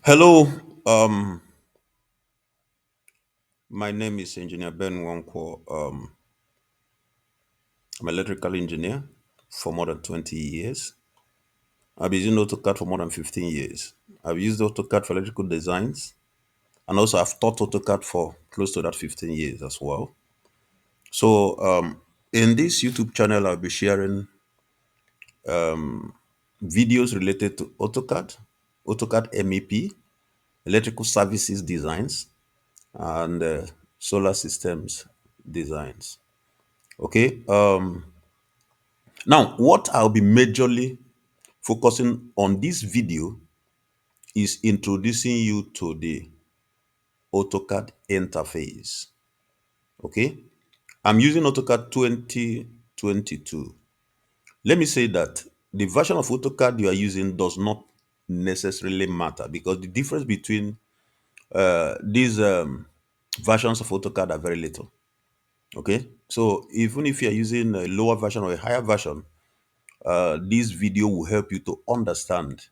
Hello, um, my name is Engineer Ben Wonkwo. I'm an electrical engineer for more than 20 years. I've been using AutoCAD for more than 15 years. I've used AutoCAD for electrical designs, and also I've taught AutoCAD for close to that 15 years as well. So, in this YouTube channel, I'll be sharing videos related to AutoCAD, AutoCAD MEP, electrical services designs, and solar systems designs. Okay. Now, what I'll be majorly focusing on this video is introducing you to the AutoCAD interface. Okay. I'm using AutoCAD 2022. Let me say that the version of AutoCAD you are using does not necessarily matter because the difference between these versions of AutoCAD are very little. Okay. So even if you're using a lower version or a higher version, this video will help you to understand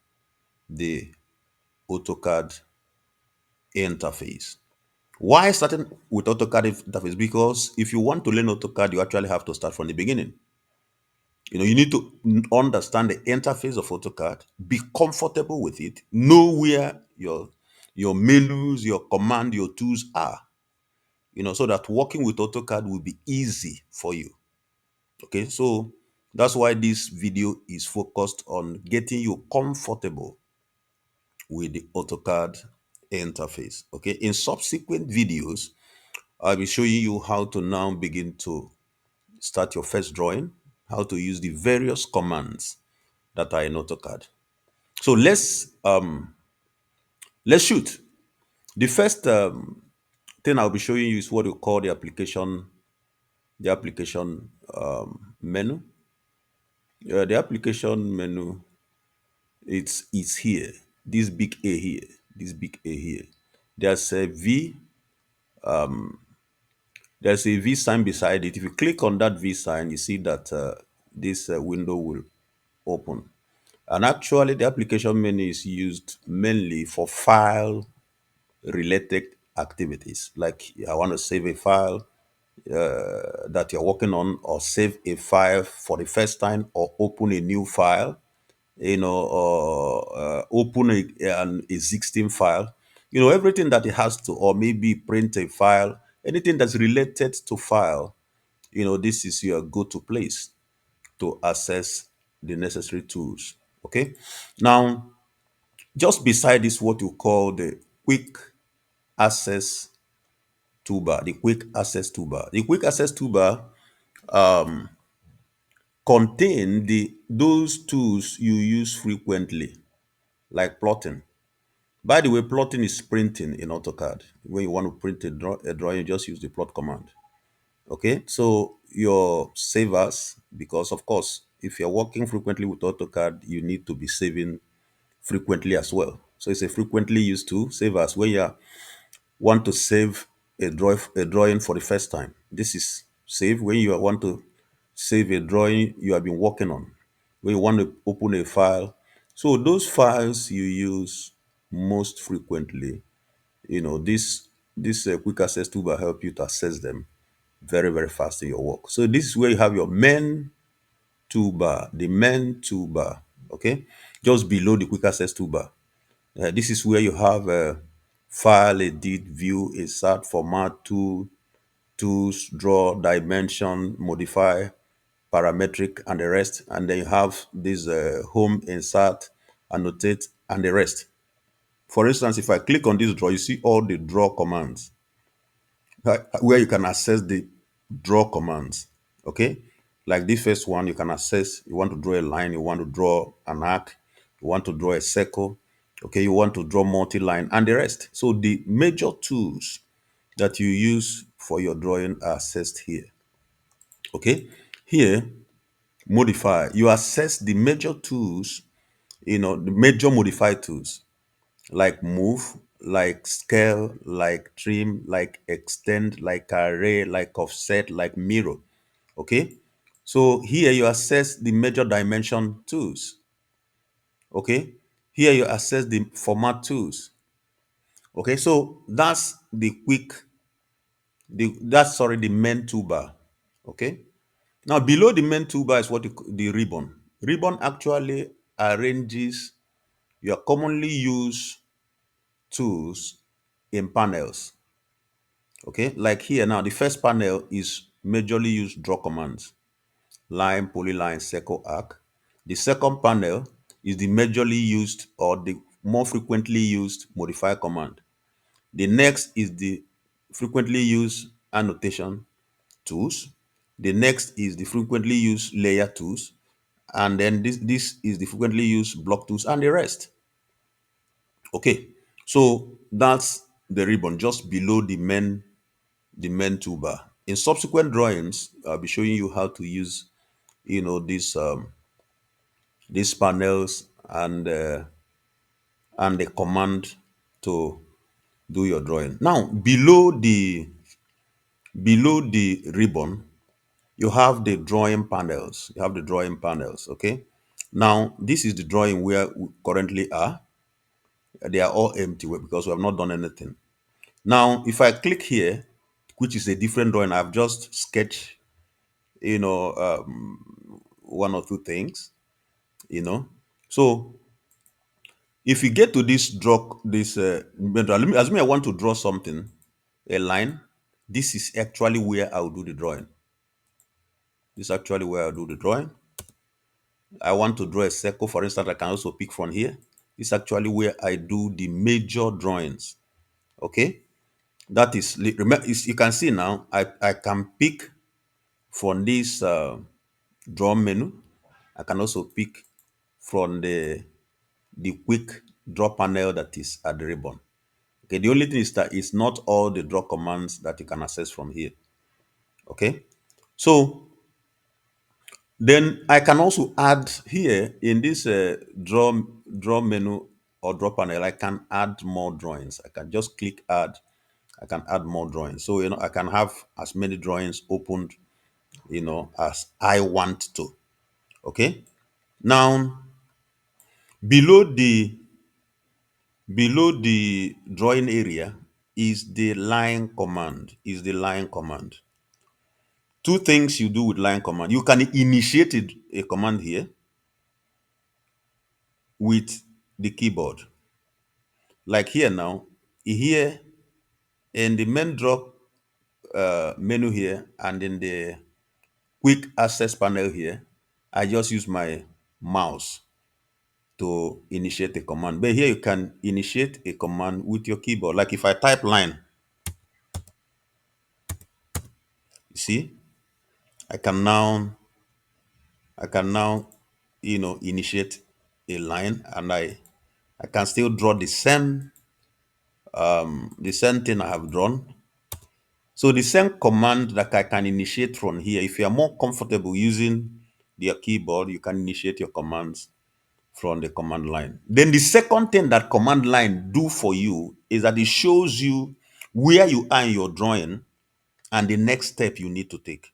the AutoCAD interface. Why starting with AutoCAD interface? Because if you want to learn AutoCAD, you actually have to start from the beginning. You need to understand the interface of AutoCAD, be comfortable with it, know where your menus, your command, your tools are. So that working with AutoCAD will be easy for you. Okay, so that's why this video is focused on getting you comfortable with the AutoCAD interface. Okay, in subsequent videos, I'll be showing you how to now begin to start your first drawing, how to use the various commands that are in AutoCAD. So let's shoot. The first thing I'll be showing you is what we call the application menu. The application menu, it's here. This big A here. This big A here. There's a V There's a V sign beside it. If you click on that V sign, you see that this window will open. And actually, the application menu is used mainly for file related activities. Like I want to save a file that you're working on, or save a file for the first time, or open a new file, or open an existing file. Everything that it has to, or maybe print a file, anything that's related to file. This is your go-to place to access the necessary tools. Okay. Now, just beside this, what you call the quick access toolbar. The quick access toolbar contain those tools you use frequently, like plotting. By the way, plotting is printing in AutoCAD. When you want to print a drawing, you just use the plot command. Okay, so your savers, because of course, if you're working frequently with AutoCAD, you need to be saving frequently as well. So it's a frequently used tool. Save as when you want to save a drawing for the first time. This is save when you want to save a drawing you have been working on. When you want to open a file. So those files you use most frequently, this quick access toolbar help you to access them very, very fast in your work. So this is where you have your main toolbar, the main toolbar, okay? Just below the quick access toolbar. This is where you have file, edit, view, insert, format, tools, draw, dimension, modify, parametric, and the rest. And then you have this home, insert, annotate, and the rest. For instance, if I click on this draw, you see all the draw commands where you can access the draw commands. Okay, like this first one, you can access. You want to draw a line, you want to draw an arc, you want to draw a circle. Okay, you want to draw multi-line and the rest. So the major tools that you use for your drawing are accessed here. Okay, here modify. You access the major tools. The major modify tools like move, like scale, like trim, like extend, like array, like offset, like mirror. Okay. So here you access the major dimension tools. Okay. Here you access the format tools. Okay, so that's the quick, that's sorry, the main toolbar. Okay, now below the main toolbar is what the ribbon. Ribbon actually arranges your commonly used tools in panels. Okay, like here now, the first panel is majorly used draw commands: line, polyline, circle, arc. The second panel is the majorly used or the more frequently used modify command. The next is the frequently used annotation tools. The next is the frequently used layer tools. And then this is the frequently used block tools and the rest. Okay, so that's the ribbon just below the main toolbar. In subsequent drawings, I'll be showing you how to use these panels and the command to do your drawing. Now below the ribbon, you have the drawing panels. You have the drawing panels. Okay. Now this is the drawing where we currently are. They are all empty because we have not done anything. Now, if I click here, which is a different drawing, I've just sketched, you know, one or two things, you know. So if you get to this draw, let me assume I want to draw something, a line. This is actually where I'll do the drawing. This is actually where I'll do the drawing. I want to draw a circle, for instance. I can also pick from here. This is actually where I do the major drawings. Okay, that is remember. You can see now. I can pick from this draw menu. I can also pick from the quick draw panel that is at the ribbon. Okay, the only thing is that it's not all the draw commands that you can access from here. Okay, so then I can also add here in this draw menu or draw panel. I can add more drawings. I can just click add. I can add more drawings. So I can have as many drawings opened as I want to. Okay. Now below the below the drawing area is the line command. Two things you do with line command. You can initiate a command here with the keyboard. Like here now, here in the main draw menu here and in the quick access panel here, I just use my mouse to initiate a command. But here you can initiate a command with your keyboard. Like if I type line, you see, I can now initiate a line, and I can still draw the same thing I have drawn. So the same command that I can initiate from here, if you are more comfortable using your keyboard, you can initiate your commands from the command line. Then the second thing that command line do for you is that it shows you where you are in your drawing and the next step you need to take.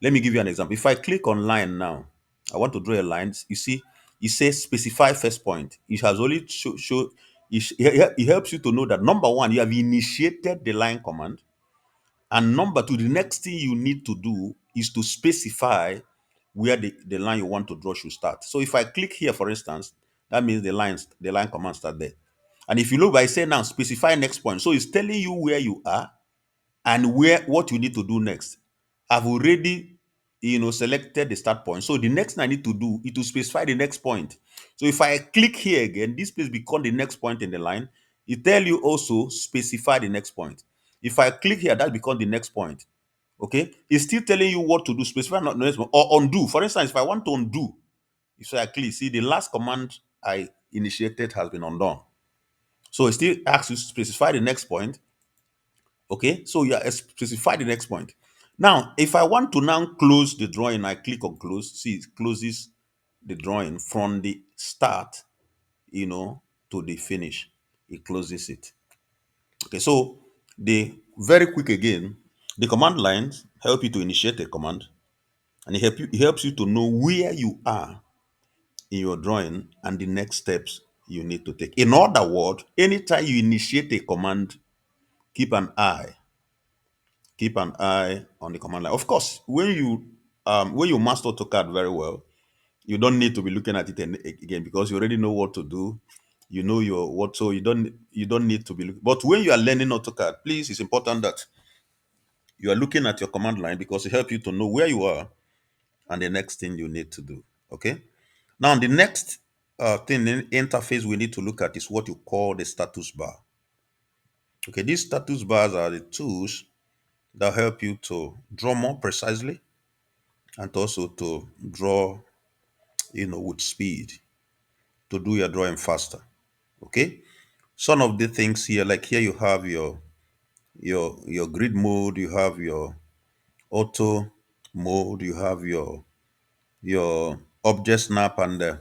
Let me give you an example. If I click on line now, I want to draw a line. You see, it says specify first point. It has only it helps you to know that number one, you have initiated the line command. And number two, the next thing you need to do is to specify where the line you want to draw should start. So if I click here, for instance, that means the line command start there. And if you look, I say now specify next point. So it's telling you where you are and what you need to do next. I've already selected the start point. So the next thing I need to do is to specify the next point. So if I click here again, this place become the next point in the line. It tell you also specify the next point. If I click here, that becomes the next point. Okay, it's still telling you what to do, specify not the next point, or undo. For instance, if I want to undo, if I click, see the last command I initiated has been undone. So it still asks you to specify the next point. Okay, so you specify the next point. Now, if I want to now close the drawing, I click on close. See, it closes the drawing from the start, to the finish. It closes it. Okay, so the very quick again, the command lines help you to initiate a command, and it helps you to know where you are in your drawing and the next steps you need to take. In other words, anytime you initiate a command, keep an eye, keep an eye on the command line. Of course, when you master AutoCAD very well, you don't need to be looking at it again because you already know what to do. You know your what, so you don't need to be looking. But when you are learning AutoCAD, please, it's important that you are looking at your command line because it helps you to know where you are and the next thing you need to do. Okay. Now, the next thing in interface we need to look at is what you call the status bar. Okay, these status bars are the tools that help you to draw more precisely and also to draw, with speed, to do your drawing faster. Okay, some of the things here, like here, you have your grid mode, you have your auto mode, you have your object snap, and the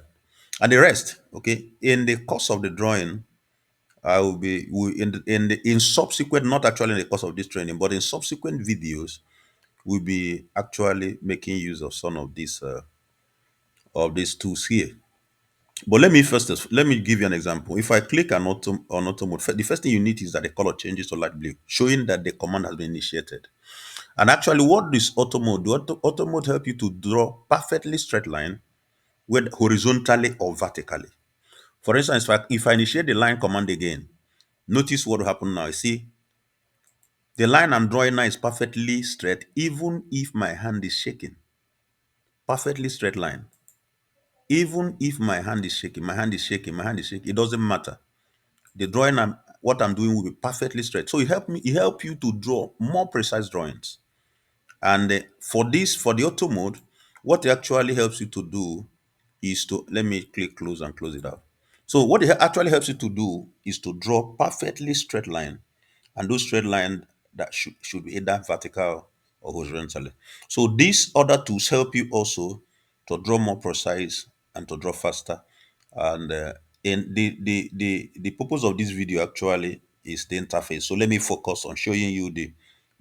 rest. Okay, in the course of the drawing, I will be in subsequent, not actually in the course of this training, but in subsequent videos, we'll be actually making use of some of these tools here. But let me give you an example. If I click on auto mode, the first thing you need is that the color changes to light blue, showing that the command has been initiated. And actually, what does auto mode do? Auto mode help you to draw perfectly straight line, whether horizontally or vertically. For instance, if I initiate the line command again, notice what will happen now. You see, the line I'm drawing now is perfectly straight, even if my hand is shaking. Perfectly straight line. Even if my hand is shaking, my hand is shaking, my hand is shaking, it doesn't matter. The drawing what I'm doing will be perfectly straight. So it help you to draw more precise drawings. And for the auto mode, what it actually helps you to do is to, let me click close and close it out. So what it actually helps you to do is to draw perfectly straight line, and those straight lines that should be either vertical or horizontally. So these other tools help you also to draw more precise and to draw faster. And in the purpose of this video actually is the interface. So let me focus on showing you the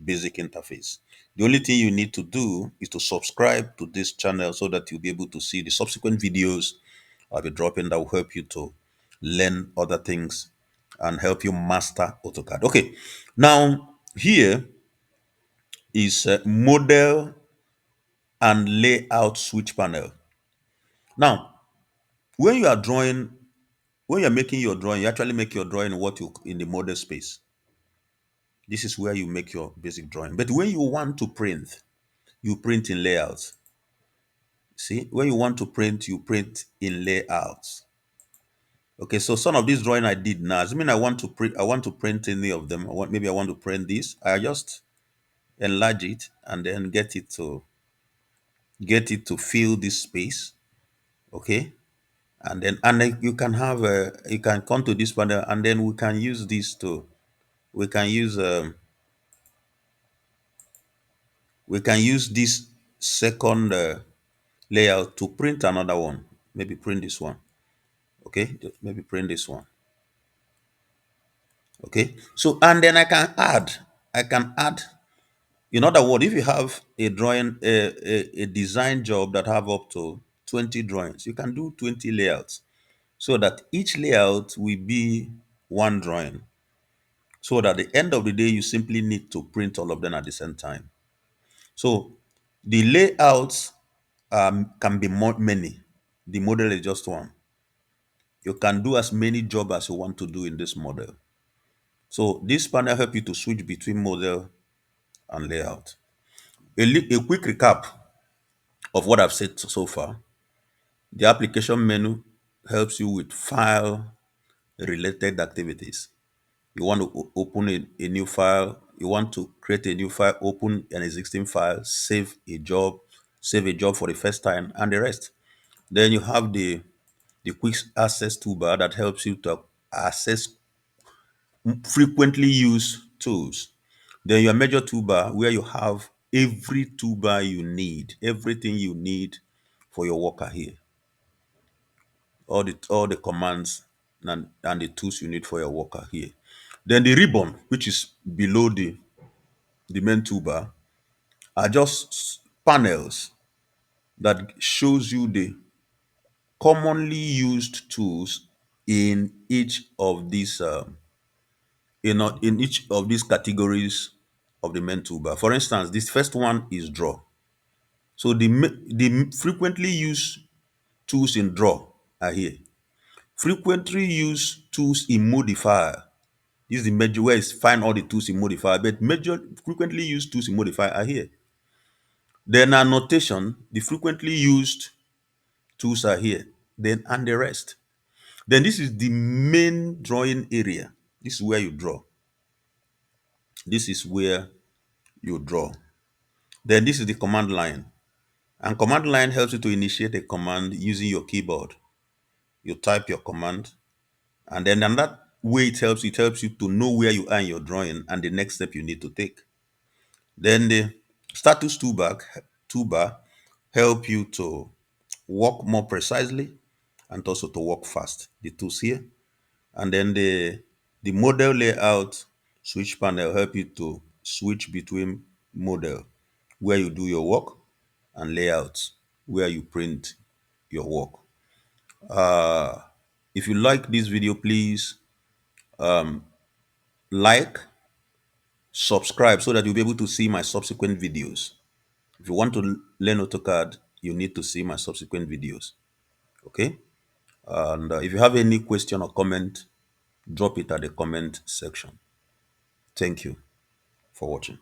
basic interface. The only thing you need to do is to subscribe to this channel so that you'll be able to see the subsequent videos I'll be dropping that will help you to learn other things and help you master AutoCAD. Okay, now here is a model and layout switch panel. Now, when you are drawing, when you're making your drawing, you actually make your drawing in the model space. This is where you make your basic drawing. But when you want to print, you print in layouts. See, when you want to print, you print in layouts. Okay, so some of this drawing I did now, assuming I want to print any of them. Maybe I want to print this. I just enlarge it and then get it to fill this space. Okay, and then you can come to this panel, and then we can use this second layout to print another one. Maybe print this one. Okay, maybe print this one. Okay, so and then I can add. In other words, if you have a drawing, a design job that have up to 20 drawings, you can do 20 layouts, so that each layout will be one drawing. So that at the end of the day, you simply need to print all of them at the same time. So the layouts can be many. The model is just one. You can do as many jobs as you want to do in this model. So this panel help you to switch between model and layout. A quick recap of what I've said so far. The application menu helps you with file related activities. You want to open a new file, you want to create a new file, open an existing file, save a job for the first time, and the rest. Then you have the quick access toolbar that helps you to access frequently used tools. Then your major toolbar, where you have every toolbar you need, everything you need for your worker here. All the commands and the tools you need for your worker here. Then the ribbon, which is below the main toolbar, are just panels that shows you the commonly used tools in each of these in each of these categories of the main toolbar. For instance, this first one is draw. So the frequently used tools in draw are here. Frequently used tools in modifier. This is the major where is find all the tools in modifier, but major frequently used tools in modifier are here. Then annotation, the frequently used tools are here. Then and the rest. Then this is the main drawing area. This is where you draw. This is where you draw. Then this is the command line. And command line helps you to initiate a command using your keyboard. You type your command, and then and that way it helps you to know where you are in your drawing and the next step you need to take. Then the status toolbar help you to work more precisely and also to work fast. The tools here. And then the model layout switch panel help you to switch between model where you do your work and layouts where you print your work. If you like this video, please like, subscribe so that you'll be able to see my subsequent videos. If you want to learn AutoCAD, you need to see my subsequent videos. Okay? And if you have any question or comment, drop it at the comment section. Thank you for watching.